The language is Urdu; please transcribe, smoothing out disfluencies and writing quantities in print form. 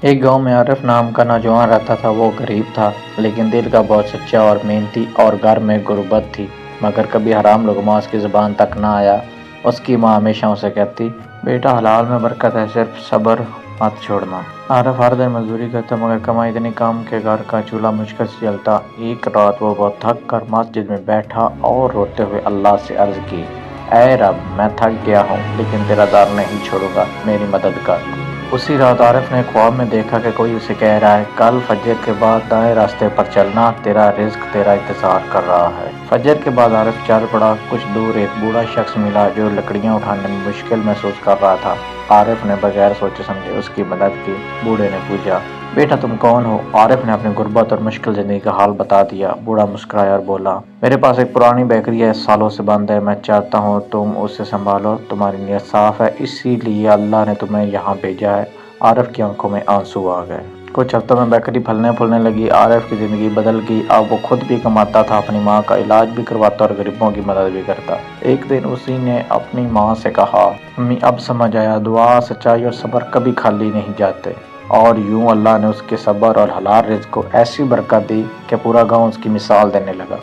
ایک گاؤں میں عارف نام کا نوجوان رہتا تھا۔ وہ غریب تھا لیکن دل کا بہت سچا اور محنتی، اور گھر میں غربت تھی مگر کبھی حرام لقمہ اس کی زبان تک نہ آیا۔ اس کی ماں ہمیشہ اسے کہتی، بیٹا حلال میں برکت ہے، صرف صبر مت چھوڑنا۔ عارف ہر دن مزدوری کرتا مگر کمائی اتنی کم کہ گھر کا چولہا مشکل سے چلتا۔ ایک رات وہ بہت تھک کر مسجد میں بیٹھا اور روتے ہوئے اللہ سے عرض کی، اے رب، میں تھک گیا ہوں لیکن تیرا در نہیں چھوڑوں گا، میری مدد کر۔ اسی رات عارف نے خواب میں دیکھا کہ کوئی اسے کہہ رہا ہے، کل فجر کے بعد دائیں راستے پر چلنا، تیرا رزق تیرا انتظار کر رہا ہے۔ فجر کے بعد عارف چل پڑا۔ کچھ دور ایک بوڑھا شخص ملا جو لکڑیاں اٹھانے میں مشکل محسوس کر رہا تھا۔ عارف نے بغیر سوچے سمجھے اس کی مدد کی۔ بوڑھے نے پوچھا، بیٹا تم کون ہو؟ عارف نے اپنی غربت اور مشکل زندگی کا حال بتا دیا۔ بوڑھا مسکرایا اور بولا، میرے پاس ایک پرانی بیکری ہے، سالوں سے بند ہے، میں چاہتا ہوں تم اسے سنبھالو، تمہاری نیت صاف ہے، اسی لیے اللہ نے تمہیں یہاں بھیجا ہے۔ عارف کی آنکھوں میں آنسو آ گئے۔ کچھ ہفتوں میں بیکری پھلنے پھولنے لگی۔ عارف کی زندگی بدل گئی۔ اب وہ خود بھی کماتا تھا، اپنی ماں کا علاج بھی کرواتا اور غریبوں کی مدد بھی کرتا۔ ایک دن اسی نے اپنی ماں سے کہا، امی اب سمجھ آیا، دعا، سچائی اور صبر کبھی خالی نہیں جاتے۔ اور یوں اللہ نے اس کے صبر اور حلال رزق کو ایسی برکت دی کہ پورا گاؤں اس کی مثال دینے لگا۔